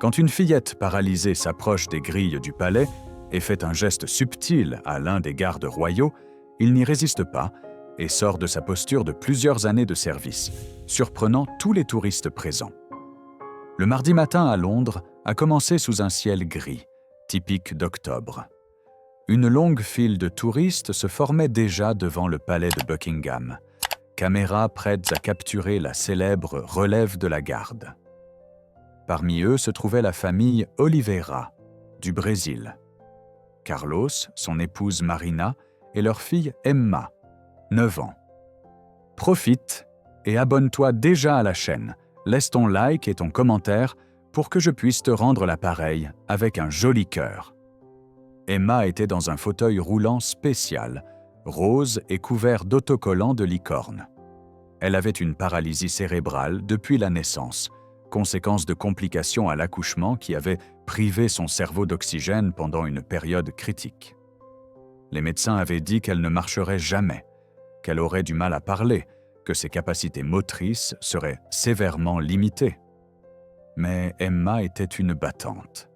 Quand une fillette paralysée s'approche des grilles du palais et fait un geste subtil à l'un des gardes royaux, il n'y résiste pas et sort de sa posture de plusieurs années de service, surprenant tous les touristes présents. Le mardi matin à Londres a commencé sous un ciel gris, typique d'octobre. Une longue file de touristes se formait déjà devant le palais de Buckingham, caméras prêtes à capturer la célèbre relève de la garde. Parmi eux se trouvait la famille Oliveira, du Brésil. Carlos, son épouse Marina et leur fille Emma, 9 ans. Profite et abonne-toi déjà à la chaîne. Laisse ton like et ton commentaire pour que je puisse te rendre l'appareil avec un joli cœur. Emma était dans un fauteuil roulant spécial, rose et couvert d'autocollants de licorne. Elle avait une paralysie cérébrale depuis la naissance, conséquence de complications à l'accouchement qui avaient privé son cerveau d'oxygène pendant une période critique. Les médecins avaient dit qu'elle ne marcherait jamais, qu'elle aurait du mal à parler, que ses capacités motrices seraient sévèrement limitées. Mais Emma était une battante.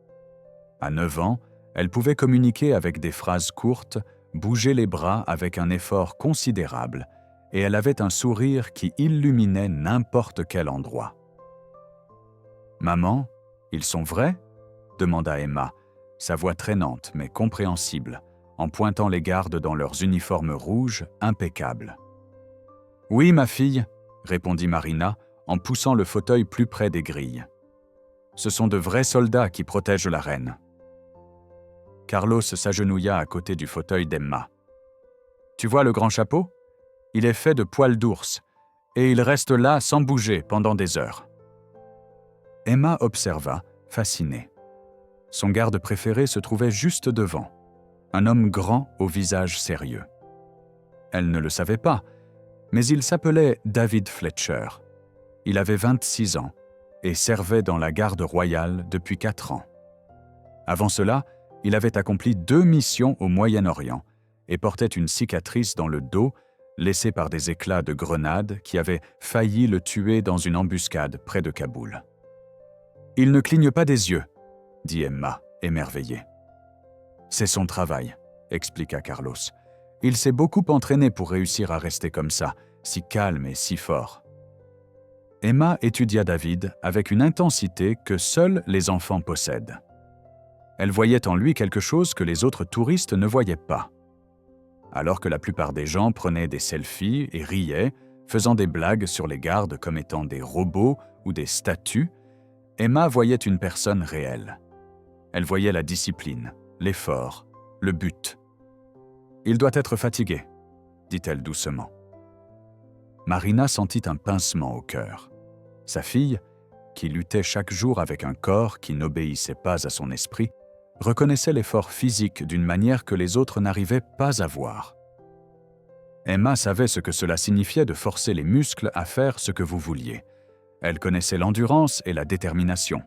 À 9 ans, elle pouvait communiquer avec des phrases courtes, bouger les bras avec un effort considérable, et elle avait un sourire qui illuminait n'importe quel endroit. « Maman, ils sont vrais ?» demanda Emma, sa voix traînante mais compréhensible, en pointant les gardes dans leurs uniformes rouges impeccables. « Oui, ma fille, » répondit Marina, en poussant le fauteuil plus près des grilles. « Ce sont de vrais soldats qui protègent la reine. » Carlos s'agenouilla à côté du fauteuil d'Emma. « Tu vois le grand chapeau ? Il est fait de poils d'ours, et il reste là sans bouger pendant des heures. » Emma observa, fascinée. Son garde préféré se trouvait juste devant, un homme grand au visage sérieux. Elle ne le savait pas, mais il s'appelait David Fletcher. Il avait 26 ans et servait dans la garde royale depuis 4 ans. Avant cela, il avait accompli 2 missions au Moyen-Orient et portait une cicatrice dans le dos laissée par des éclats de grenades qui avaient failli le tuer dans une embuscade près de Kaboul. « Il ne cligne pas des yeux, » dit Emma, émerveillée. « C'est son travail, » expliqua Carlos. « Il s'est beaucoup entraîné pour réussir à rester comme ça, si calme et si fort. » Emma étudia David avec une intensité que seuls les enfants possèdent. Elle voyait en lui quelque chose que les autres touristes ne voyaient pas. Alors que la plupart des gens prenaient des selfies et riaient, faisant des blagues sur les gardes comme étant des robots ou des statues, Emma voyait une personne réelle. Elle voyait la discipline, l'effort, le but. « Il doit être fatigué, » dit-elle doucement. Marina sentit un pincement au cœur. Sa fille, qui luttait chaque jour avec un corps qui n'obéissait pas à son esprit, reconnaissait l'effort physique d'une manière que les autres n'arrivaient pas à voir. Emma savait ce que cela signifiait de forcer les muscles à faire ce que vous vouliez. Elle connaissait l'endurance et la détermination.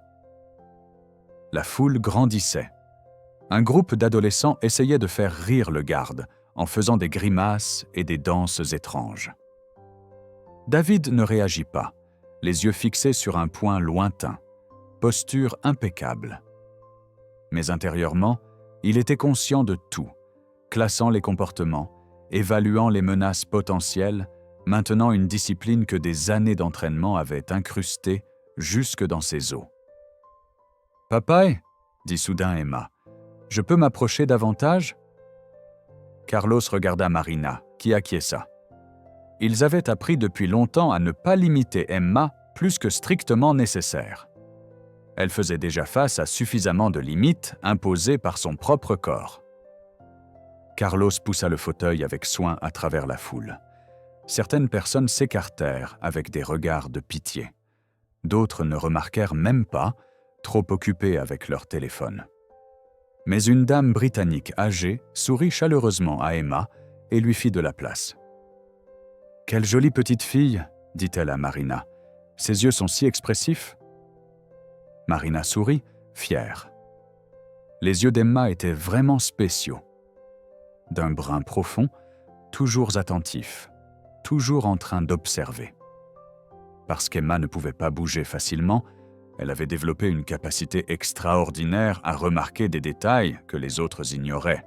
La foule grandissait. Un groupe d'adolescents essayait de faire rire le garde en faisant des grimaces et des danses étranges. David ne réagit pas, les yeux fixés sur un point lointain, posture impeccable. Mais intérieurement, il était conscient de tout, classant les comportements, évaluant les menaces potentielles, maintenant une discipline que des années d'entraînement avaient incrustée jusque dans ses os. « Papa, » dit soudain Emma, « je peux m'approcher davantage ?» Carlos regarda Marina, qui acquiesça. Ils avaient appris depuis longtemps à ne pas limiter Emma plus que strictement nécessaire. Elle faisait déjà face à suffisamment de limites imposées par son propre corps. Carlos poussa le fauteuil avec soin à travers la foule. Certaines personnes s'écartèrent avec des regards de pitié. D'autres ne remarquèrent même pas, trop occupées avec leur téléphone. Mais une dame britannique âgée sourit chaleureusement à Emma et lui fit de la place. « Quelle jolie petite fille !» dit-elle à Marina. « Ses yeux sont si expressifs. » Marina sourit, fière. Les yeux d'Emma étaient vraiment spéciaux. D'un brun profond, toujours attentif, toujours en train d'observer. Parce qu'Emma ne pouvait pas bouger facilement, Elle avait développé une capacité extraordinaire à remarquer des détails que les autres ignoraient.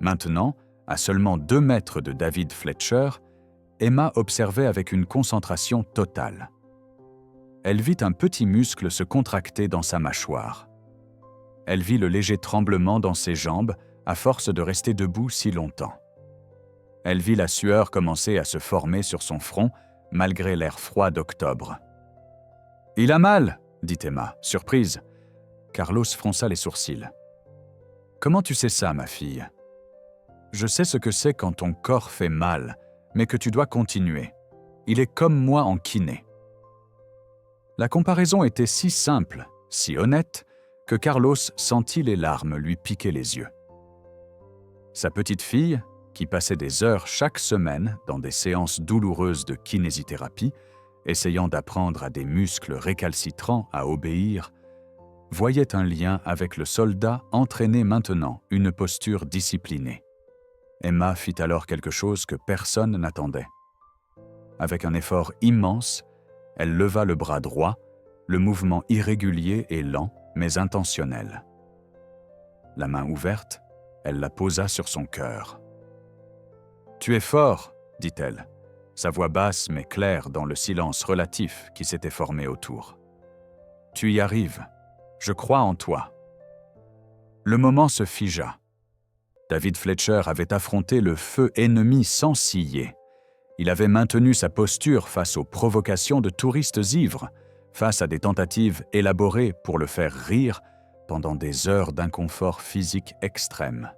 Maintenant, à seulement 2 mètres de David Fletcher, Emma observait avec une concentration totale. Elle vit un petit muscle se contracter dans sa mâchoire. Elle vit le léger tremblement dans ses jambes à force de rester debout si longtemps. Elle vit la sueur commencer à se former sur son front malgré l'air froid d'octobre. « Il a mal !» dit Emma, surprise. Carlos fronça les sourcils. « Comment tu sais ça, ma fille ? » « Je sais ce que c'est quand ton corps fait mal, mais que tu dois continuer. Il est comme moi en kiné. » La comparaison était si simple, si honnête, que Carlos sentit les larmes lui piquer les yeux. Sa petite fille, qui passait des heures chaque semaine dans des séances douloureuses de kinésithérapie, essayant d'apprendre à des muscles récalcitrants à obéir, voyait un lien avec le soldat entraîné maintenant une posture disciplinée. Emma fit alors quelque chose que personne n'attendait. Avec un effort immense, elle leva le bras droit, le mouvement irrégulier et lent, mais intentionnel. La main ouverte, elle la posa sur son cœur. « Tu es fort, dit-elle, sa voix basse mais claire dans le silence relatif qui s'était formé autour. « Tu y arrives, je crois en toi. » Le moment se figea. David Fletcher avait affronté le feu ennemi sans ciller. Il avait maintenu sa posture face aux provocations de touristes ivres, face à des tentatives élaborées pour le faire rire pendant des heures d'inconfort physique extrême.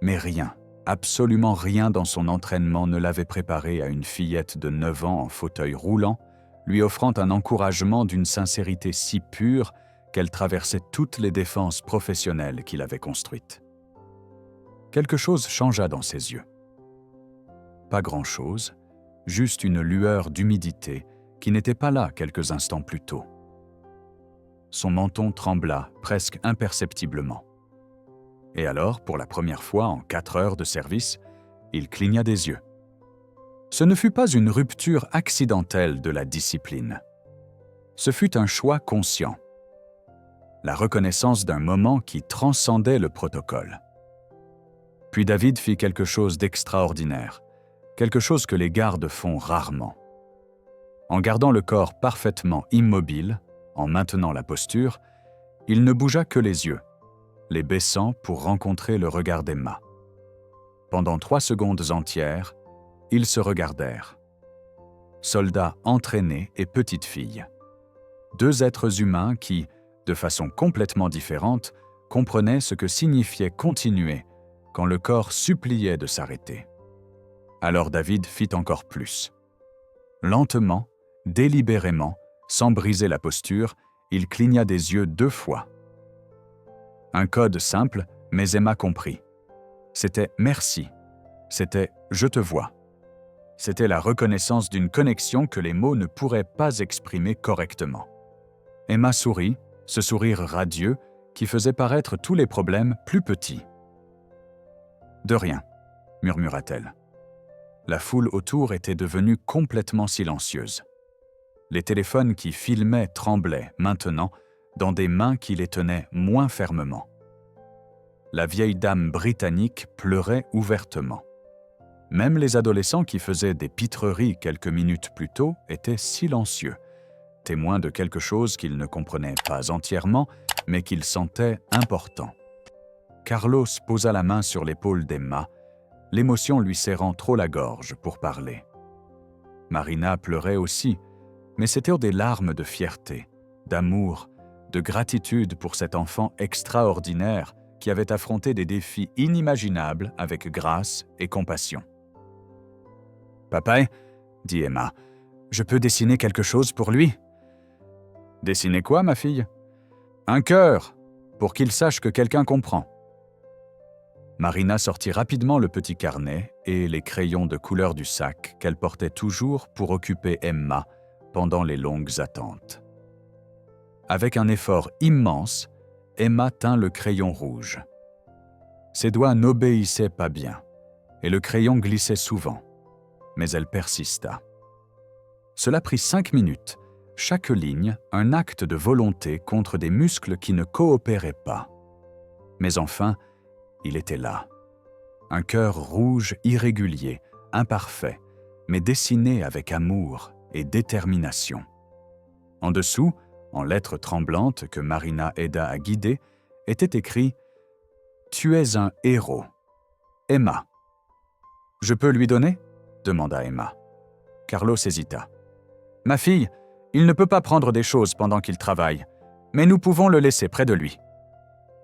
Mais rien, absolument rien dans son entraînement ne l'avait préparé à une fillette de 9 ans en fauteuil roulant, lui offrant un encouragement d'une sincérité si pure qu'elle traversait toutes les défenses professionnelles qu'il avait construites. Quelque chose changea dans ses yeux. Pas grand-chose, juste une lueur d'humidité qui n'était pas là quelques instants plus tôt. Son menton trembla presque imperceptiblement. Et alors, pour la première fois en 4 heures de service, il cligna des yeux. Ce ne fut pas une rupture accidentelle de la discipline. Ce fut un choix conscient. La reconnaissance d'un moment qui transcendait le protocole. Puis David fit quelque chose d'extraordinaire, quelque chose que les gardes font rarement. En gardant le corps parfaitement immobile, en maintenant la posture, il ne bougea que les yeux, les baissant pour rencontrer le regard d'Emma. Pendant 3 secondes entières, ils se regardèrent. Soldats entraînés et petite fille. 2 êtres humains qui, de façon complètement différente, comprenaient ce que signifiait continuer quand le corps suppliait de s'arrêter. Alors David fit encore plus. Lentement, délibérément, sans briser la posture, il cligna des yeux 2 fois. Un code simple, mais Emma comprit. C'était « merci », c'était « je te vois ». C'était la reconnaissance d'une connexion que les mots ne pourraient pas exprimer correctement. Emma sourit, ce sourire radieux qui faisait paraître tous les problèmes plus petits. « De rien », murmura-t-elle. La foule autour était devenue complètement silencieuse. Les téléphones qui filmaient tremblaient maintenant dans des mains qui les tenaient moins fermement. La vieille dame britannique pleurait ouvertement. Même les adolescents qui faisaient des pitreries quelques minutes plus tôt étaient silencieux, témoins de quelque chose qu'ils ne comprenaient pas entièrement, mais qu'ils sentaient important. Carlos posa la main sur l'épaule d'Emma, l'émotion lui serrant trop la gorge pour parler. Marina pleurait aussi, mais c'étaient des larmes de fierté, d'amour, de gratitude pour cet enfant extraordinaire qui avait affronté des défis inimaginables avec grâce et compassion. « Papa, dit Emma, je peux dessiner quelque chose pour lui ? » « Dessiner quoi, ma fille ? » ?»« Un cœur, pour qu'il sache que quelqu'un comprend. » Marina sortit rapidement le petit carnet et les crayons de couleur du sac qu'elle portait toujours pour occuper Emma pendant les longues attentes. Avec un effort immense, Emma tint le crayon rouge. Ses doigts n'obéissaient pas bien, et le crayon glissait souvent, mais elle persista. Cela prit 5 minutes, chaque ligne un acte de volonté contre des muscles qui ne coopéraient pas. Mais enfin, il était là. Un cœur rouge irrégulier, imparfait, mais dessiné avec amour et détermination. En dessous, en lettres tremblantes que Marina aida à guider, était écrit « Tu es un héros. Emma. » « Je peux lui donner ?» demanda Emma. Carlos hésita. « Ma fille, il ne peut pas prendre des choses pendant qu'il travaille, mais nous pouvons le laisser près de lui. »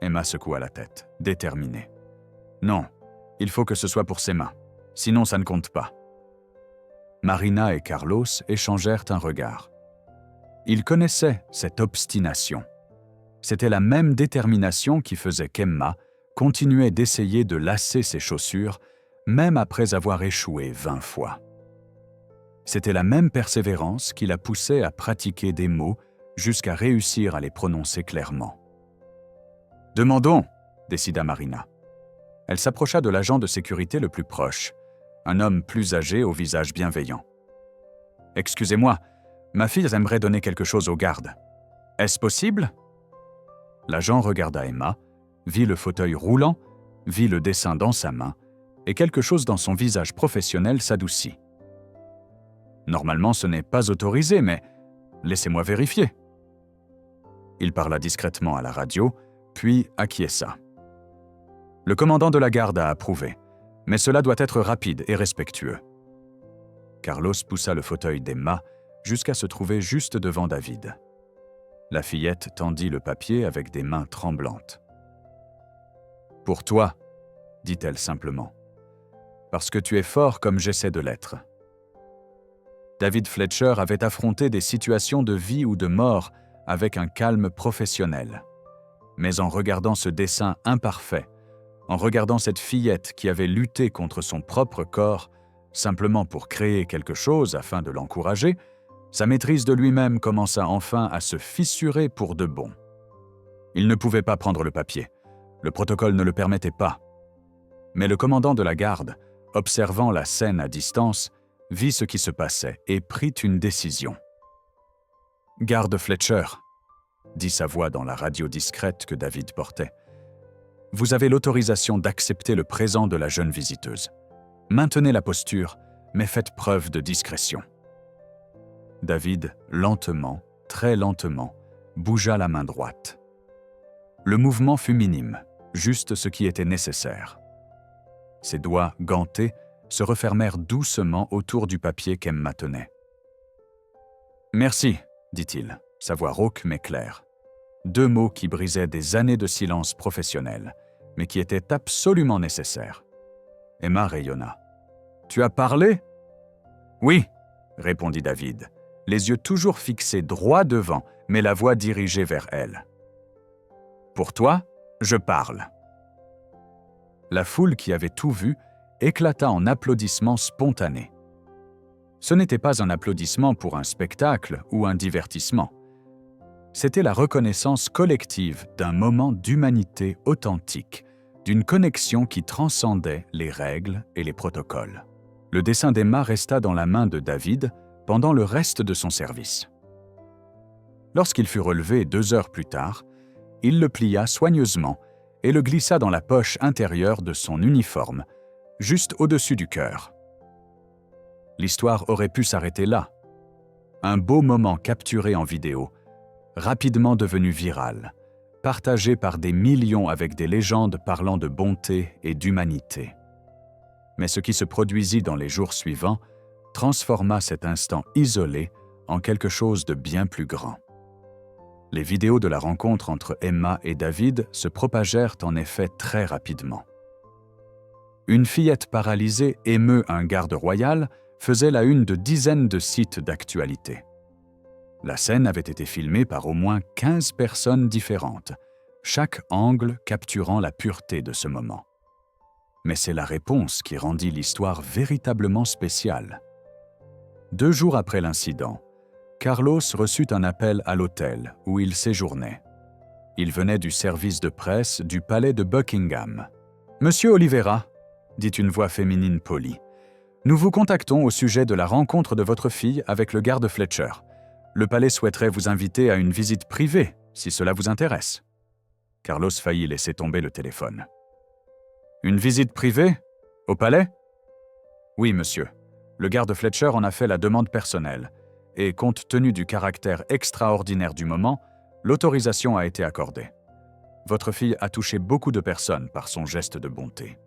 Emma secoua la tête, déterminée. « Non, il faut que ce soit pour ses mains, sinon ça ne compte pas. » Marina et Carlos échangèrent un regard. Ils connaissaient cette obstination. C'était la même détermination qui faisait qu'Emma continuait d'essayer de lasser ses chaussures, même après avoir échoué 20 fois. C'était la même persévérance qui la poussait à pratiquer des mots jusqu'à réussir à les prononcer clairement. « Demandons !» décida Marina. Elle s'approcha de l'agent de sécurité le plus proche, un homme plus âgé au visage bienveillant. « Excusez-moi, ma fille aimerait donner quelque chose aux gardes. Est-ce possible ?» L'agent regarda Emma, vit le fauteuil roulant, vit le dessin dans sa main, et quelque chose dans son visage professionnel s'adoucit. « Normalement, ce n'est pas autorisé, mais laissez-moi vérifier. » Il parla discrètement à la radio, puis acquiesça. « Le commandant de la garde a approuvé, mais cela doit être rapide et respectueux. » Carlos poussa le fauteuil d'Emma jusqu'à se trouver juste devant David. La fillette tendit le papier avec des mains tremblantes. « Pour toi, » dit-elle simplement, « parce que tu es fort comme j'essaie de l'être. » David Fletcher avait affronté des situations de vie ou de mort avec un calme professionnel. Mais en regardant ce dessin imparfait, en regardant cette fillette qui avait lutté contre son propre corps, simplement pour créer quelque chose afin de l'encourager, sa maîtrise de lui-même commença enfin à se fissurer pour de bon. Il ne pouvait pas prendre le papier. Le protocole ne le permettait pas. Mais le commandant de la garde, observant la scène à distance, vit ce qui se passait et prit une décision. « Garde Fletcher », dit sa voix dans la radio discrète que David portait. « Vous avez l'autorisation d'accepter le présent de la jeune visiteuse. Maintenez la posture, mais faites preuve de discrétion. » David, lentement, très lentement, bougea la main droite. Le mouvement fut minime, juste ce qui était nécessaire. Ses doigts, gantés, se refermèrent doucement autour du papier qu'Emma tenait. « Merci », dit-il, sa voix rauque mais claire. 2 mots qui brisaient des années de silence professionnel, mais qui étaient absolument nécessaires. Emma rayonna. « Tu as parlé ?»« Oui », répondit David, les yeux toujours fixés droit devant, mais la voix dirigée vers elle. « Pour toi, je parle. » La foule qui avait tout vu éclata en applaudissements spontanés. Ce n'était pas un applaudissement pour un spectacle ou un divertissement. C'était la reconnaissance collective d'un moment d'humanité authentique, d'une connexion qui transcendait les règles et les protocoles. Le dessin d'Emma resta dans la main de David pendant le reste de son service. Lorsqu'il fut relevé 2 heures plus tard, il le plia soigneusement et le glissa dans la poche intérieure de son uniforme, juste au-dessus du cœur. L'histoire aurait pu s'arrêter là. Un beau moment capturé en vidéo, rapidement devenu viral, partagé par des millions avec des légendes parlant de bonté et d'humanité. Mais ce qui se produisit dans les jours suivants transforma cet instant isolé en quelque chose de bien plus grand. Les vidéos de la rencontre entre Emma et David se propagèrent en effet très rapidement. Une fillette paralysée émeut un garde royal faisait la une de dizaines de sites d'actualité. La scène avait été filmée par au moins 15 personnes différentes, chaque angle capturant la pureté de ce moment. Mais c'est la réponse qui rendit l'histoire véritablement spéciale. 2 jours après l'incident, Carlos reçut un appel à l'hôtel où il séjournait. Il venait du service de presse du palais de Buckingham. « Monsieur Oliveira », dit une voix féminine polie, « nous vous contactons au sujet de la rencontre de votre fille avec le garde Fletcher. le palais souhaiterait vous inviter à une visite privée, si cela vous intéresse. » Carlos faillit laisser tomber le téléphone. « Une visite privée? Au palais? » « Oui, monsieur. Le garde Fletcher en a fait la demande personnelle, et compte tenu du caractère extraordinaire du moment, l'autorisation a été accordée. Votre fille a touché beaucoup de personnes par son geste de bonté. »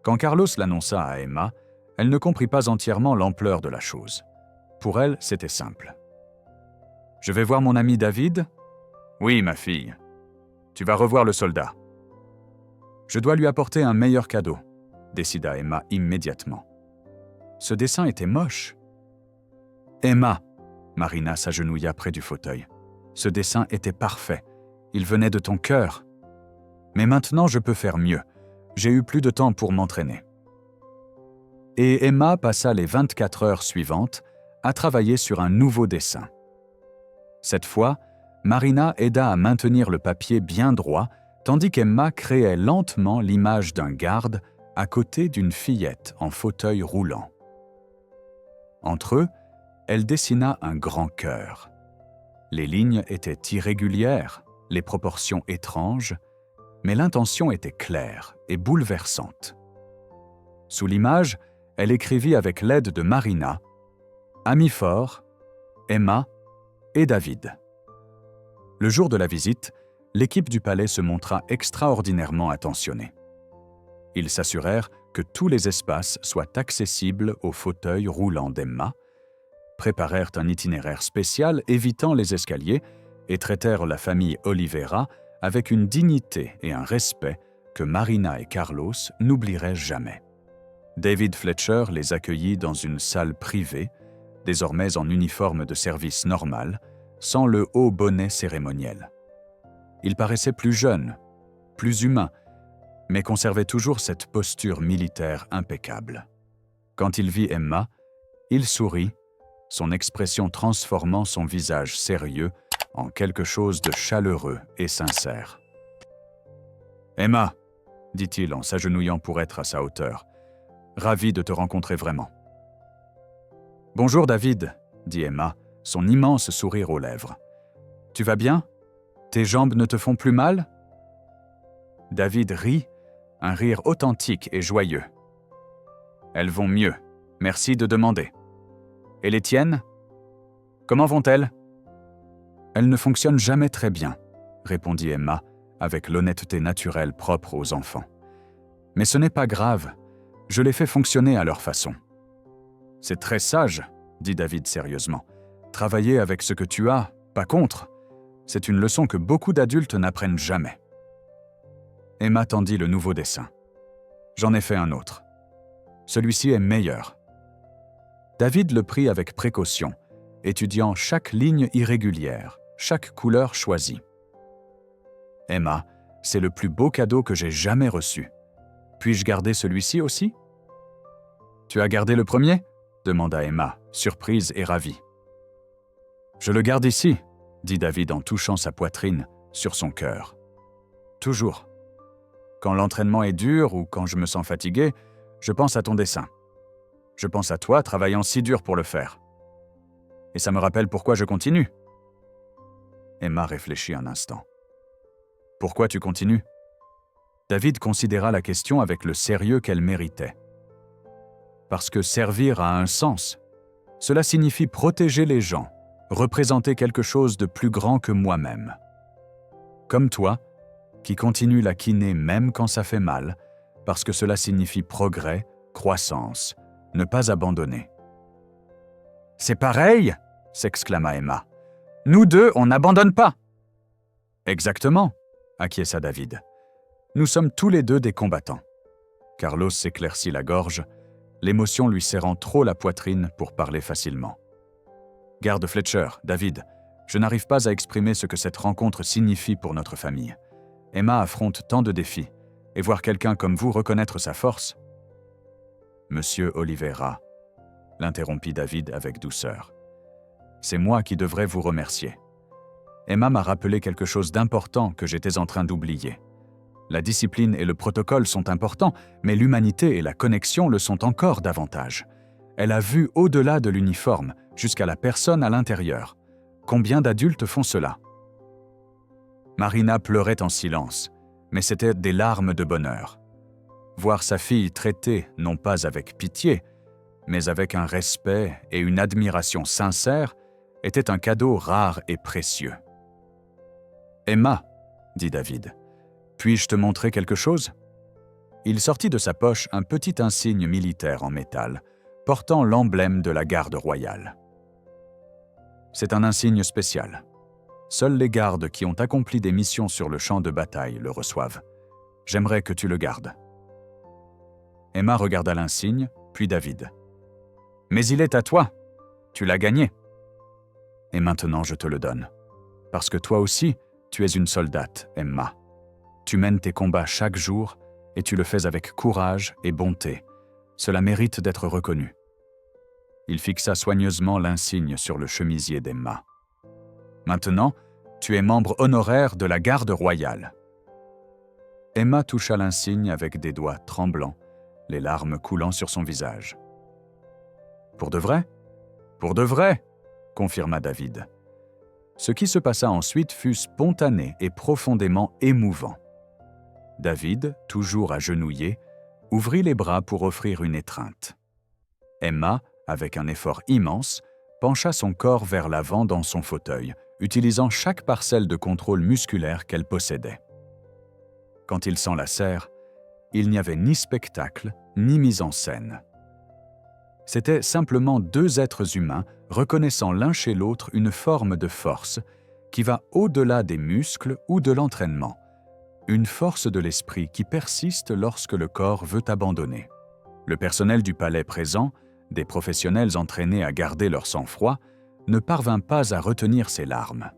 Quand Carlos l'annonça à Emma, elle ne comprit pas entièrement l'ampleur de la chose. Pour elle, c'était simple. « Je vais voir mon ami David? »« Oui, ma fille. Tu vas revoir le soldat. »« Je dois lui apporter un meilleur cadeau, » décida Emma immédiatement. Ce dessin était moche. « Emma !» Marina s'agenouilla près du fauteuil. « Ce dessin était parfait. Il venait de ton cœur. Mais maintenant, je peux faire mieux. J'ai eu plus de temps pour m'entraîner. » Et Emma passa les 24 heures suivantes à travailler sur un nouveau dessin. Cette fois, Marina aida à maintenir le papier bien droit, tandis qu'Emma créait lentement l'image d'un garde à côté d'une fillette en fauteuil roulant. Entre eux, elle dessina un grand cœur. Les lignes étaient irrégulières, les proportions étranges, mais l'intention était claire et bouleversante. Sous l'image, elle écrivit avec l'aide de Marina, Amis forts, Emma et David. Le jour de la visite, l'équipe du palais se montra extraordinairement attentionnée. Ils s'assurèrent que tous les espaces soient accessibles au fauteuil roulant d'Emma, préparèrent un itinéraire spécial évitant les escaliers et traitèrent la famille Oliveira avec une dignité et un respect que Marina et Carlos n'oublieraient jamais. David Fletcher les accueillit dans une salle privée, désormais en uniforme de service normal, sans le haut bonnet cérémoniel. Il paraissait plus jeune, plus humain, mais conservait toujours cette posture militaire impeccable. Quand il vit Emma, il sourit, son expression transformant son visage sérieux en quelque chose de chaleureux et sincère. « Emma, » dit-il en s'agenouillant pour être à sa hauteur, « ravi de te rencontrer vraiment. »« Bonjour David, » dit Emma, son immense sourire aux lèvres. « Tu vas bien? Tes jambes ne te font plus mal ?» David rit, un rire authentique et joyeux. « Elles vont mieux, merci de demander. Et les tiennes? Comment vont-elles? » « Elles ne fonctionnent jamais très bien, » répondit Emma, avec l'honnêteté naturelle propre aux enfants. « Mais ce n'est pas grave, je les fais fonctionner à leur façon. »« C'est très sage, » dit David sérieusement. « Travailler avec ce que tu as, pas contre. C'est une leçon que beaucoup d'adultes n'apprennent jamais. » Emma tendit le nouveau dessin. « J'en ai fait un autre. Celui-ci est meilleur. » David le prit avec précaution, étudiant chaque ligne irrégulière, chaque couleur choisie. « Emma, c'est le plus beau cadeau que j'ai jamais reçu. Puis-je garder celui-ci aussi? »« Tu as gardé le premier ?» demanda Emma, surprise et ravie. « Je le garde ici, » dit David en touchant sa poitrine sur son cœur. « Toujours. Quand l'entraînement est dur ou quand je me sens fatigué, je pense à ton dessin. Je pense à toi travaillant si dur pour le faire. Et ça me rappelle pourquoi je continue. » Emma réfléchit un instant. « Pourquoi tu continues ?» David considéra la question avec le sérieux qu'elle méritait. « Parce que servir a un sens. Cela signifie protéger les gens, représenter quelque chose de plus grand que moi-même. Comme toi, qui continue la kiné même quand ça fait mal, parce que cela signifie progrès, croissance, ne pas abandonner. »« C'est pareil !» s'exclama Emma. « Nous deux, on n'abandonne pas !»« Exactement !» acquiesça David. « Nous sommes tous les deux des combattants. » Carlos s'éclaircit la gorge, l'émotion lui serrant trop la poitrine pour parler facilement. « Garde Fletcher, David, je n'arrive pas à exprimer ce que cette rencontre signifie pour notre famille. Emma affronte tant de défis, et voir quelqu'un comme vous reconnaître sa force. » « Monsieur Oliveira, » l'interrompit David avec douceur. « C'est moi qui devrais vous remercier. Emma m'a rappelé quelque chose d'important que j'étais en train d'oublier. La discipline et le protocole sont importants, mais l'humanité et la connexion le sont encore davantage. Elle a vu au-delà de l'uniforme, jusqu'à la personne à l'intérieur. Combien d'adultes font cela? Marina pleurait en silence, mais c'était des larmes de bonheur. Voir sa fille traitée non pas avec pitié, mais avec un respect et une admiration sincère était un cadeau rare et précieux. « Emma, » dit David, « puis-je te montrer quelque chose ?» Il sortit de sa poche un petit insigne militaire en métal, portant l'emblème de la garde royale. C'est un insigne spécial. Seuls les gardes qui ont accompli des missions sur le champ de bataille le reçoivent. J'aimerais que tu le gardes. Emma regarda l'insigne, puis David. « Mais il est à toi. Tu l'as gagné. Et maintenant je te le donne. Parce que toi aussi, tu es une soldate, Emma. Tu mènes tes combats chaque jour et tu le fais avec courage et bonté. Cela mérite d'être reconnu. » Il fixa soigneusement l'insigne sur le chemisier d'Emma. « Maintenant, tu es membre honoraire de la garde royale. » Emma toucha l'insigne avec des doigts tremblants, les larmes coulant sur son visage. « Pour de vrai ? Pour de vrai !» confirma David. Ce qui se passa ensuite fut spontané et profondément émouvant. David, toujours agenouillé, ouvrit les bras pour offrir une étreinte. Emma, avec un effort immense, pencha son corps vers l'avant dans son fauteuil, utilisant chaque parcelle de contrôle musculaire qu'elle possédait. Quand ils s'enlacèrent, il n'y avait ni spectacle, ni mise en scène. C'étaient simplement deux êtres humains reconnaissant l'un chez l'autre une forme de force qui va au-delà des muscles ou de l'entraînement, une force de l'esprit qui persiste lorsque le corps veut abandonner. Le personnel du palais présent, des professionnels entraînés à garder leur sang-froid, ne parvint pas à retenir ses larmes.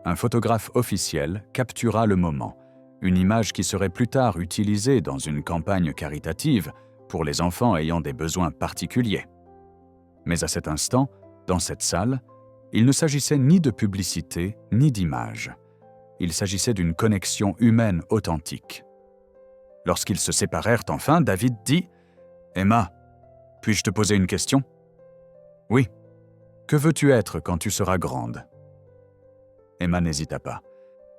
Un photographe officiel captura le moment, une image qui serait plus tard utilisée dans une campagne caritative pour les enfants ayant des besoins particuliers. Mais à cet instant, dans cette salle, il ne s'agissait ni de publicité ni d'image. Il s'agissait d'une connexion humaine authentique. Lorsqu'ils se séparèrent enfin, David dit « Emma, puis-je te poser une question ?»« Oui. Que veux-tu être quand tu seras grande ?» Emma n'hésita pas.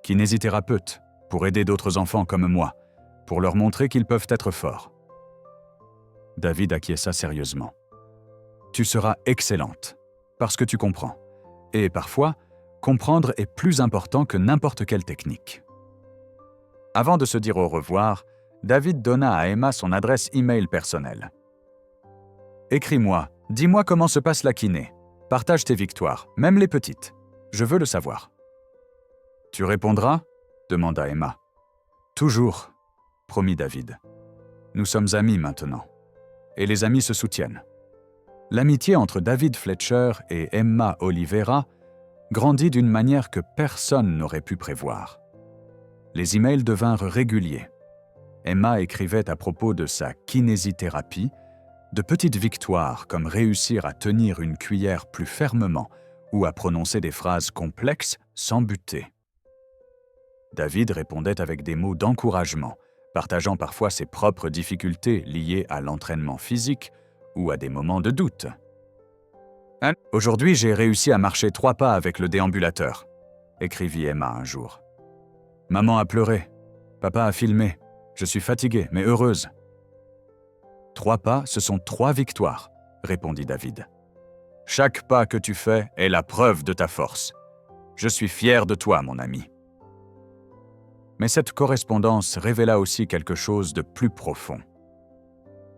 Kinésithérapeute, pour aider d'autres enfants comme moi, pour leur montrer qu'ils peuvent être forts. David acquiesça sérieusement. « Tu seras excellente, parce que tu comprends. Et parfois, comprendre est plus important que n'importe quelle technique. » Avant de se dire au revoir, David donna à Emma son adresse e-mail personnelle. « Écris-moi, dis-moi comment se passe la kiné. Partage tes victoires, même les petites. Je veux le savoir. »« Tu répondras ?» demanda Emma. « Toujours, » promit David. « Nous sommes amis maintenant. Et les amis se soutiennent. » L'amitié entre David Fletcher et Emma Oliveira grandit d'une manière que personne n'aurait pu prévoir. Les emails devinrent réguliers. Emma écrivait à propos de sa kinésithérapie, de petites victoires comme réussir à tenir une cuillère plus fermement ou à prononcer des phrases complexes sans buter. David répondait avec des mots d'encouragement, partageant parfois ses propres difficultés liées à l'entraînement physique ou à des moments de doute. « Aujourd'hui, j'ai réussi à marcher 3 pas avec le déambulateur », écrivit Emma un jour. « Maman a pleuré, papa a filmé, je suis fatiguée mais heureuse. »« 3 pas, ce sont 3 victoires, » répondit David. « Chaque pas que tu fais est la preuve de ta force. Je suis fier de toi, mon ami. » Mais cette correspondance révéla aussi quelque chose de plus profond.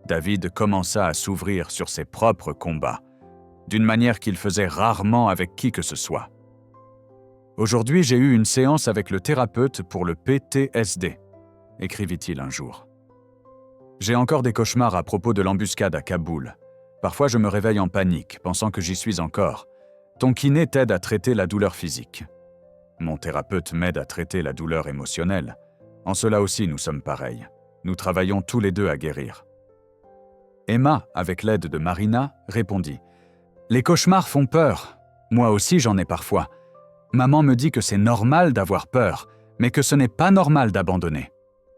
David commença à s'ouvrir sur ses propres combats, d'une manière qu'il faisait rarement avec qui que ce soit. « Aujourd'hui, j'ai eu une séance avec le thérapeute pour le PTSD », écrivit-il un jour. « J'ai encore des cauchemars à propos de l'embuscade à Kaboul. Parfois, je me réveille en panique, pensant que j'y suis encore. Ton kiné t'aide à traiter la douleur physique. Mon thérapeute m'aide à traiter la douleur émotionnelle. En cela aussi, nous sommes pareils. Nous travaillons tous les deux à guérir. » Emma, avec l'aide de Marina, répondit « Les cauchemars font peur. Moi aussi, j'en ai parfois. Maman me dit que c'est normal d'avoir peur, mais que ce n'est pas normal d'abandonner.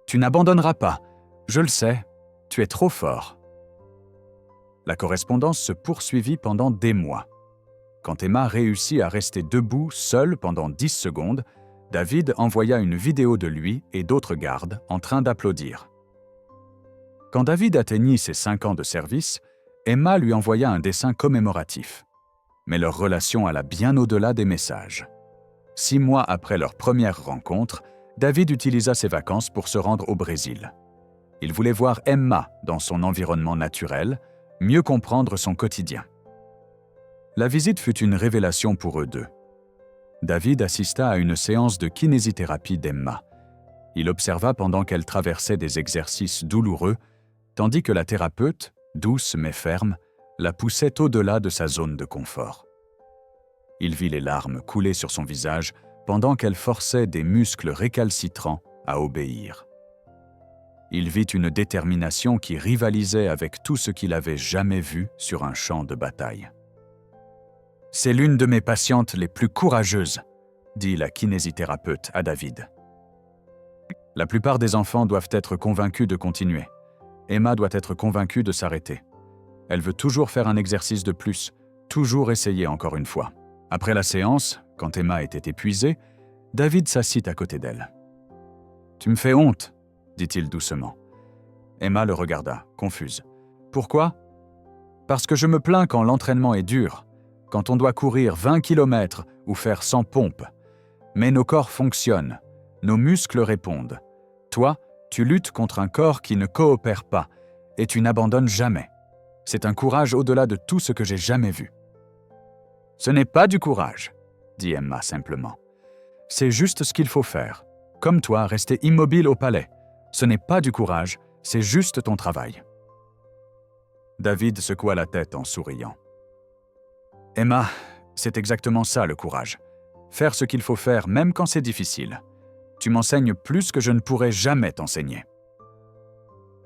Tu n'abandonneras pas. Je le sais. Tu es trop fort. » La correspondance se poursuivit pendant des mois. quand Emma réussit à rester debout seule pendant 10 secondes, David envoya une vidéo de lui et d'autres gardes en train d'applaudir. Quand David atteignit ses 5 ans de service, Emma lui envoya un dessin commémoratif. Mais leur relation alla bien au-delà des messages. 6 mois après leur première rencontre, David utilisa ses vacances pour se rendre au Brésil. Il voulait voir Emma dans son environnement naturel, mieux comprendre son quotidien. La visite fut une révélation pour eux deux. David assista à une séance de kinésithérapie d'Emma. Il observa pendant qu'elle traversait des exercices douloureux, tandis que la thérapeute, douce mais ferme, la poussait au-delà de sa zone de confort. Il vit les larmes couler sur son visage pendant qu'elle forçait des muscles récalcitrants à obéir. Il vit une détermination qui rivalisait avec tout ce qu'il avait jamais vu sur un champ de bataille. « C'est l'une de mes patientes les plus courageuses », dit la kinésithérapeute à David. La plupart des enfants doivent être convaincus de continuer. Emma doit être convaincue de s'arrêter. Elle veut toujours faire un exercice de plus, toujours essayer encore une fois. Après la séance, quand Emma était épuisée, David s'assit à côté d'elle. « Tu me fais honte », dit-il doucement. Emma le regarda, confuse. « Pourquoi ? » « Parce que je me plains quand l'entraînement est dur, quand on doit courir 20 km ou faire 100 pompes. Mais nos corps fonctionnent, nos muscles répondent. Toi, tu luttes contre un corps qui ne coopère pas et tu n'abandonnes jamais. C'est un courage au-delà de tout ce que j'ai jamais vu. »« Ce n'est pas du courage, » dit Emma simplement. « C'est juste ce qu'il faut faire. Comme toi, rester immobile au palais. Ce n'est pas du courage, c'est juste ton travail. » David secoua la tête en souriant. « Emma, c'est exactement ça le courage. Faire ce qu'il faut faire même quand c'est difficile. Tu m'enseignes plus que je ne pourrais jamais t'enseigner. »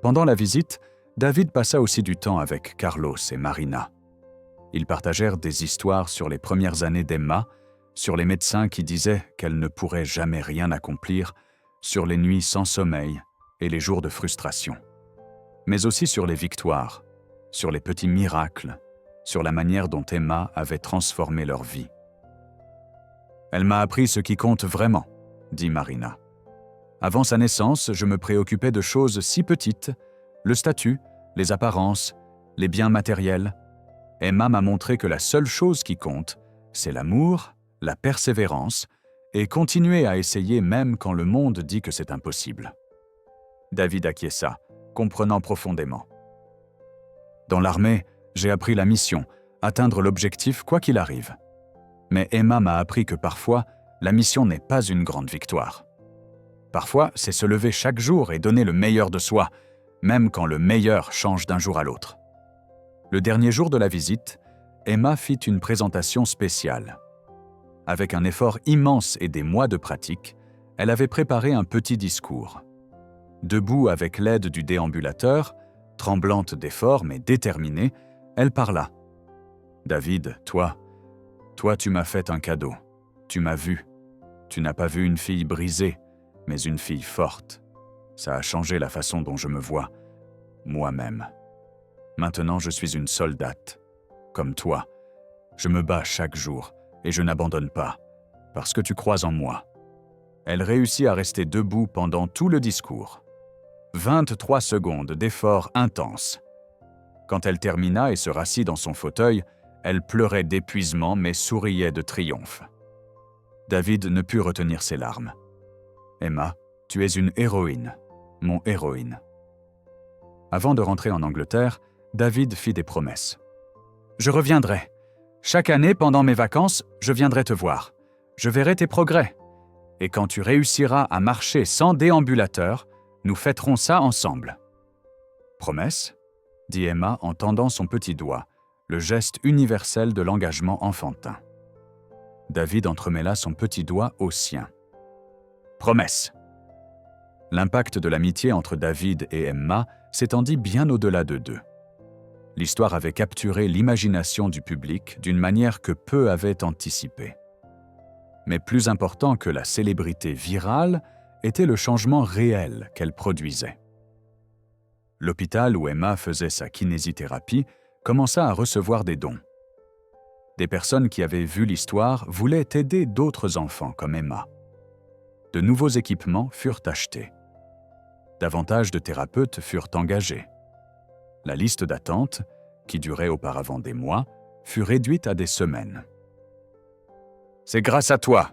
Pendant la visite, David passa aussi du temps avec Carlos et Marina. Ils partagèrent des histoires sur les premières années d'Emma, sur les médecins qui disaient qu'elle ne pourrait jamais rien accomplir, sur les nuits sans sommeil et les jours de frustration. Mais aussi sur les victoires, sur les petits miracles, sur la manière dont Emma avait transformé leur vie. « Elle m'a appris ce qui compte vraiment, » dit Marina. « Avant sa naissance, je me préoccupais de choses si petites, le statut, les apparences, les biens matériels. Emma m'a montré que la seule chose qui compte, c'est l'amour, la persévérance et continuer à essayer même quand le monde dit que c'est impossible. » David acquiesça, comprenant profondément. « Dans l'armée, j'ai appris la mission, atteindre l'objectif quoi qu'il arrive. Mais Emma m'a appris que parfois, la mission n'est pas une grande victoire. Parfois, c'est se lever chaque jour et donner le meilleur de soi, même quand le meilleur change d'un jour à l'autre. » Le dernier jour de la visite, Emma fit une présentation spéciale. Avec un effort immense et des mois de pratique, elle avait préparé un petit discours. Debout avec l'aide du déambulateur, tremblante d'effort mais déterminée, elle parla. « David, toi, tu m'as fait un cadeau. Tu m'as vu. Tu n'as pas vu une fille brisée, mais une fille forte. Ça a changé la façon dont je me vois, moi-même. Maintenant, je suis une soldate. Comme toi, je me bats chaque jour et je n'abandonne pas, parce que tu crois en moi. » Elle réussit à rester debout pendant tout le discours. 23 secondes d'effort intense. Quand elle termina et se rassit dans son fauteuil, elle pleurait d'épuisement mais souriait de triomphe. David ne put retenir ses larmes. « Emma, tu es une héroïne, mon héroïne. » Avant de rentrer en Angleterre, David fit des promesses. « Je reviendrai. Chaque année, pendant mes vacances, je viendrai te voir. Je verrai tes progrès. Et quand tu réussiras à marcher sans déambulateur, nous fêterons ça ensemble. » « Promesse ?» dit Emma en tendant son petit doigt, le geste universel de l'engagement enfantin. David entremêla son petit doigt au sien. « Promesse !» L'impact de l'amitié entre David et Emma s'étendit bien au-delà d'eux deux. L'histoire avait capturé l'imagination du public d'une manière que peu avaient anticipée. Mais plus important que la célébrité virale était le changement réel qu'elle produisait. L'hôpital où Emma faisait sa kinésithérapie commença à recevoir des dons. Des personnes qui avaient vu l'histoire voulaient aider d'autres enfants comme Emma. De nouveaux équipements furent achetés. Davantage de thérapeutes furent engagés. La liste d'attente, qui durait auparavant des mois, fut réduite à des semaines. « C'est grâce à toi »,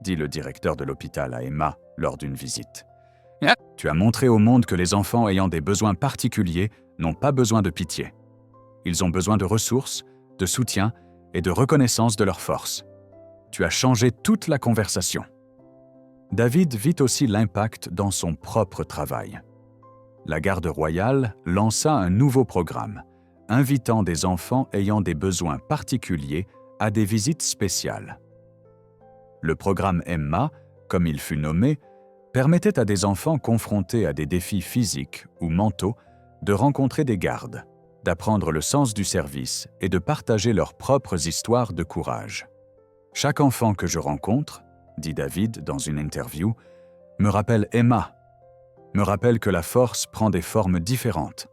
dit le directeur de l'hôpital à Emma lors d'une visite. « Tu as montré au monde que les enfants ayant des besoins particuliers n'ont pas besoin de pitié. Ils ont besoin de ressources, de soutien et de reconnaissance de leurs forces. Tu as changé toute la conversation. » David vit aussi l'impact dans son propre travail. La Garde royale lança un nouveau programme, invitant des enfants ayant des besoins particuliers à des visites spéciales. Le programme Emma, comme il fut nommé, permettait à des enfants confrontés à des défis physiques ou mentaux de rencontrer des gardes, d'apprendre le sens du service et de partager leurs propres histoires de courage. « Chaque enfant que je rencontre, dit David dans une interview, me rappelle Emma, me rappelle que la force prend des formes différentes.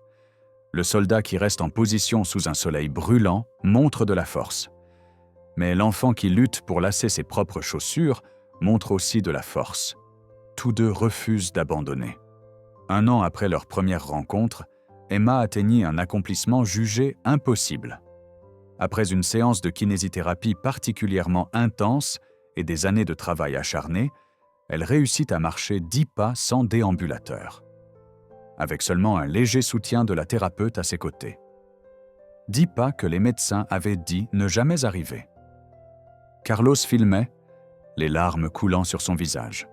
Le soldat qui reste en position sous un soleil brûlant montre de la force. Mais l'enfant qui lutte pour lasser ses propres chaussures montre aussi de la force. Tous deux refusent d'abandonner. » 1 an après leur première rencontre, Emma atteignit un accomplissement jugé impossible. Après une séance de kinésithérapie particulièrement intense et des années de travail acharné, elle réussit à marcher 10 pas sans déambulateur, avec seulement un léger soutien de la thérapeute à ses côtés. 10 pas que les médecins avaient dit ne jamais arriver. Carlos filmait, les larmes coulant sur son visage.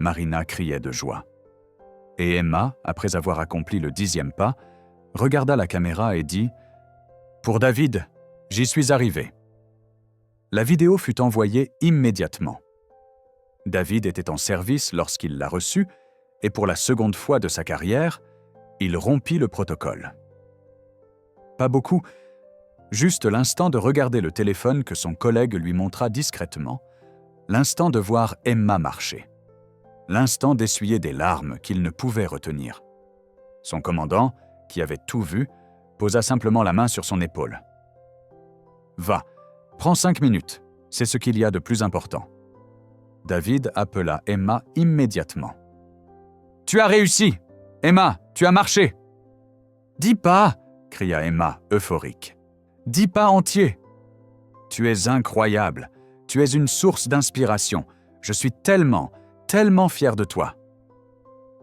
Marina criait de joie. Et Emma, après avoir accompli le 10e pas, regarda la caméra et dit « Pour David, j'y suis arrivé. » La vidéo fut envoyée immédiatement. David était en service lorsqu'il l'a reçue et pour la seconde fois de sa carrière, il rompit le protocole. Pas beaucoup, juste l'instant de regarder le téléphone que son collègue lui montra discrètement, l'instant de voir Emma marcher, l'instant d'essuyer des larmes qu'il ne pouvait retenir. Son commandant, qui avait tout vu, posa simplement la main sur son épaule. « Va, prends 5 minutes, c'est ce qu'il y a de plus important. » David appela Emma immédiatement. « Tu as réussi! Emma, tu as marché !»« 10 pas !» cria Emma, euphorique. « 10 pas entiers !»« Tu es incroyable, tu es une source d'inspiration. Je suis tellement fier de toi.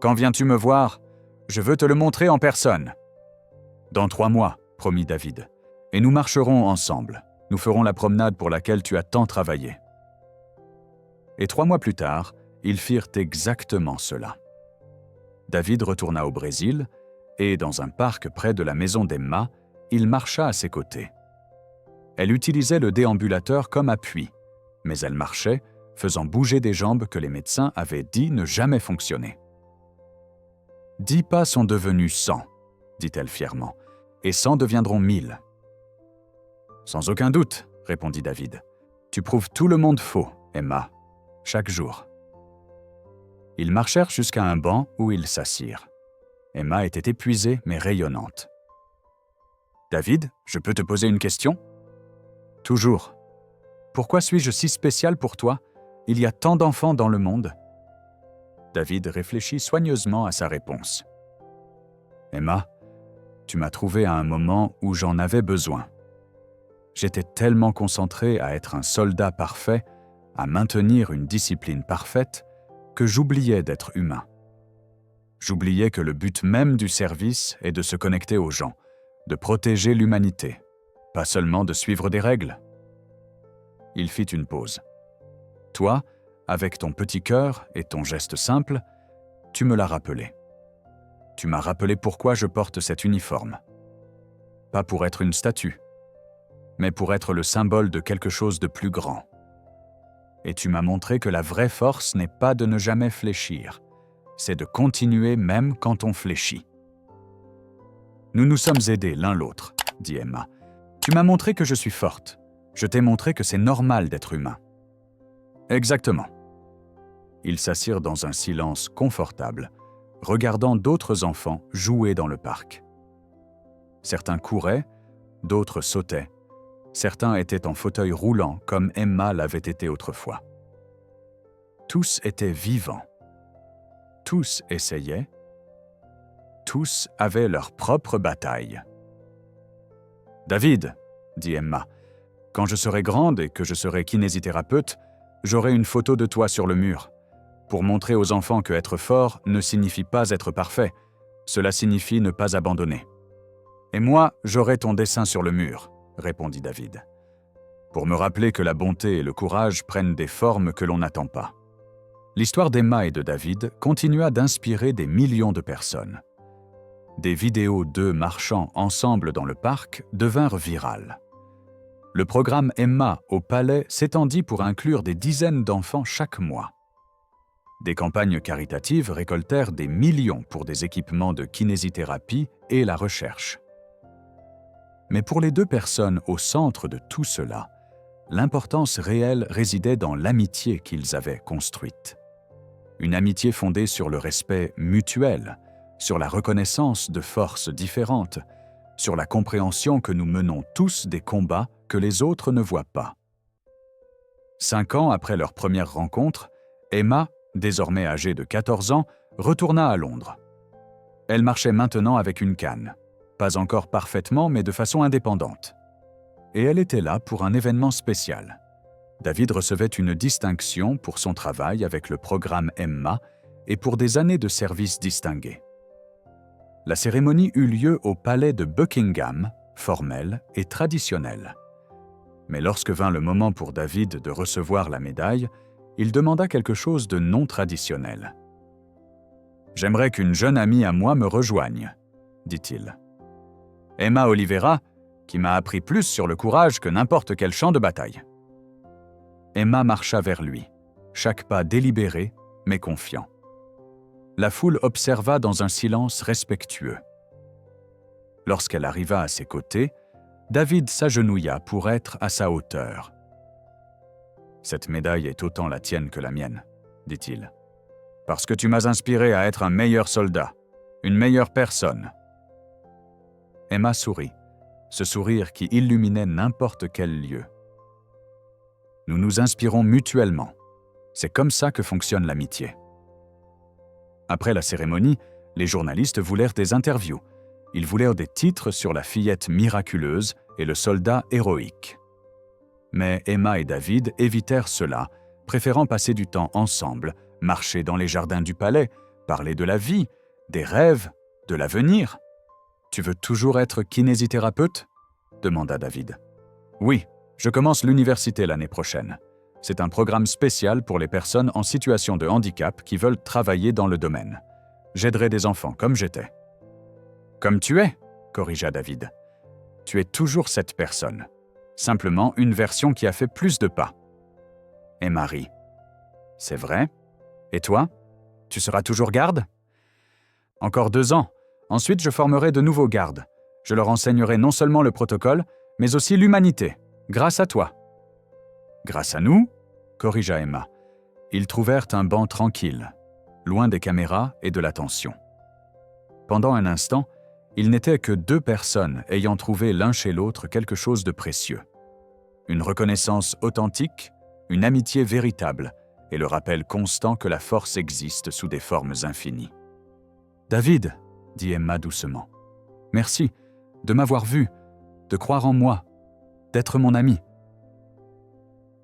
Quand viens-tu me voir? Je veux te le montrer en personne. » « Dans 3 mois, promit David, et nous marcherons ensemble. Nous ferons la promenade pour laquelle tu as tant travaillé. » Et 3 mois plus tard, ils firent exactement cela. David retourna au Brésil et, dans un parc près de la maison d'Emma, il marcha à ses côtés. Elle utilisait le déambulateur comme appui, mais elle marchait, faisant bouger des jambes que les médecins avaient dit ne jamais fonctionner. « 10 pas sont devenus 100, dit-elle fièrement, et 100 deviendront 1000. »« Sans aucun doute, répondit David. Tu prouves tout le monde faux, Emma, chaque jour. » Ils marchèrent jusqu'à un banc où ils s'assirent. Emma était épuisée mais rayonnante. « David, je peux te poser une question ?»« Toujours. Pourquoi suis-je si spécial pour toi? Il y a tant d'enfants dans le monde. » David réfléchit soigneusement à sa réponse. « Emma, tu m'as trouvé à un moment où j'en avais besoin. J'étais tellement concentré à être un soldat parfait, à maintenir une discipline parfaite, que j'oubliais d'être humain. J'oubliais que le but même du service est de se connecter aux gens, de protéger l'humanité, pas seulement de suivre des règles. » Il fit une pause. « Toi, avec ton petit cœur et ton geste simple, tu me l'as rappelé. Tu m'as rappelé pourquoi je porte cet uniforme. Pas pour être une statue, mais pour être le symbole de quelque chose de plus grand. Et tu m'as montré que la vraie force n'est pas de ne jamais fléchir, c'est de continuer même quand on fléchit. »« Nous nous sommes aidés l'un l'autre, dit Emma. Tu m'as montré que je suis forte. Je t'ai montré que c'est normal d'être humain. » Exactement. Ils s'assirent dans un silence confortable, regardant d'autres enfants jouer dans le parc. Certains couraient, d'autres sautaient. Certains étaient en fauteuil roulant comme Emma l'avait été autrefois. Tous étaient vivants. Tous essayaient. Tous avaient leur propre bataille. « David, » dit Emma, « quand je serai grande et que je serai kinésithérapeute, j'aurai une photo de toi sur le mur, pour montrer aux enfants que être fort ne signifie pas être parfait, cela signifie ne pas abandonner. Et moi, j'aurai ton dessin sur le mur, » répondit David, pour me rappeler que la bonté et le courage prennent des formes que l'on n'attend pas. L'histoire d'Emma et de David continua d'inspirer des millions de personnes. Des vidéos d'eux marchant ensemble dans le parc devinrent virales. Le programme Emma au Palais s'étendit pour inclure des dizaines d'enfants chaque mois. Des campagnes caritatives récoltèrent des millions pour des équipements de kinésithérapie et la recherche. Mais pour les 2 personnes au centre de tout cela, l'importance réelle résidait dans l'amitié qu'ils avaient construite. Une amitié fondée sur le respect mutuel, sur la reconnaissance de forces différentes, sur la compréhension que nous menons tous des combats que les autres ne voient pas. 5 ans après leur première rencontre, Emma, désormais âgée de 14 ans, retourna à Londres. Elle marchait maintenant avec une canne, pas encore parfaitement mais de façon indépendante. Et elle était là pour un événement spécial. David recevait une distinction pour son travail avec le programme Emma et pour des années de service distingués. La cérémonie eut lieu au palais de Buckingham, formelle et traditionnelle. Mais lorsque vint le moment pour David de recevoir la médaille, il demanda quelque chose de non traditionnel. « J'aimerais qu'une jeune amie à moi me rejoigne, » dit-il. « Emma Oliveira, qui m'a appris plus sur le courage que n'importe quel champ de bataille. » Emma marcha vers lui, chaque pas délibéré, mais confiant. La foule observa dans un silence respectueux. Lorsqu'elle arriva à ses côtés, David s'agenouilla pour être à sa hauteur. « Cette médaille est autant la tienne que la mienne, » dit-il, « parce que tu m'as inspiré à être un meilleur soldat, une meilleure personne. » Emma sourit, ce sourire qui illuminait n'importe quel lieu. Nous nous inspirons mutuellement. C'est comme ça que fonctionne l'amitié. Après la cérémonie, les journalistes voulèrent des interviews. Ils voulèrent des titres sur la fillette miraculeuse et le soldat héroïque. Mais Emma et David évitèrent cela, préférant passer du temps ensemble, marcher dans les jardins du palais, parler de la vie, des rêves, de l'avenir. « Tu veux toujours être kinésithérapeute ?» demanda David. « Oui, je commence l'université l'année prochaine. C'est un programme spécial pour les personnes en situation de handicap qui veulent travailler dans le domaine. J'aiderai des enfants comme j'étais. »« Comme tu es, » corrigea David. « Tu es toujours cette personne. Simplement une version qui a fait plus de pas. » Emma rit. « C'est vrai ? Et toi ? Tu seras toujours garde ? » ?»« Encore 2 ans. Ensuite, je formerai de nouveaux gardes. Je leur enseignerai non seulement le protocole, mais aussi l'humanité, grâce à toi. »« Grâce à nous ?» corrigea Emma. Ils trouvèrent un banc tranquille, loin des caméras et de l'attention. Pendant un instant, ils n'étaient que 2 personnes ayant trouvé l'un chez l'autre quelque chose de précieux. Une reconnaissance authentique, une amitié véritable et le rappel constant que la force existe sous des formes infinies. « David, » dit Emma doucement, « merci de m'avoir vu, de croire en moi, d'être mon ami. »«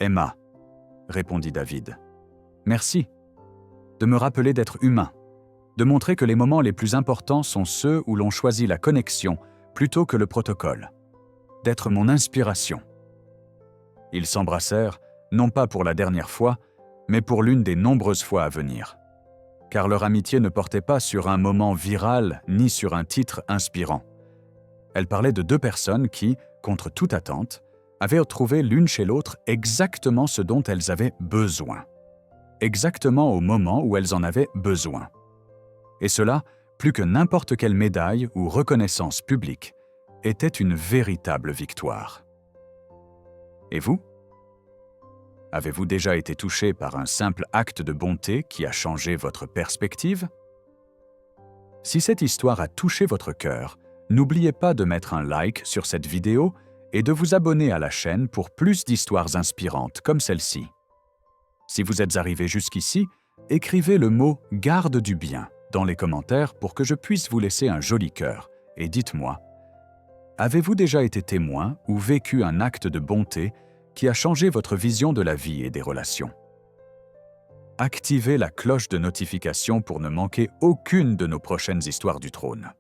Emma, » répondit David, « merci de me rappeler d'être humain, de montrer que les moments les plus importants sont ceux où l'on choisit la connexion plutôt que le protocole, d'être mon inspiration. » Ils s'embrassèrent, non pas pour la dernière fois, mais pour l'une des nombreuses fois à venir. Car leur amitié ne portait pas sur un moment viral ni sur un titre inspirant. Elle parlait de 2 personnes qui, contre toute attente, avaient trouvé l'une chez l'autre exactement ce dont elles avaient besoin. Exactement au moment où elles en avaient besoin. Et cela, plus que n'importe quelle médaille ou reconnaissance publique, était une véritable victoire. Et vous ? Avez-vous déjà été touché par un simple acte de bonté qui a changé votre perspective ? Si cette histoire a touché votre cœur, n'oubliez pas de mettre un like sur cette vidéo et de vous abonner à la chaîne pour plus d'histoires inspirantes comme celle-ci. Si vous êtes arrivé jusqu'ici, écrivez le mot « garde du bien » dans les commentaires pour que je puisse vous laisser un joli cœur. Et dites-moi, avez-vous déjà été témoin ou vécu un acte de bonté qui a changé votre vision de la vie et des relations? Activez la cloche de notification pour ne manquer aucune de nos prochaines histoires du trône.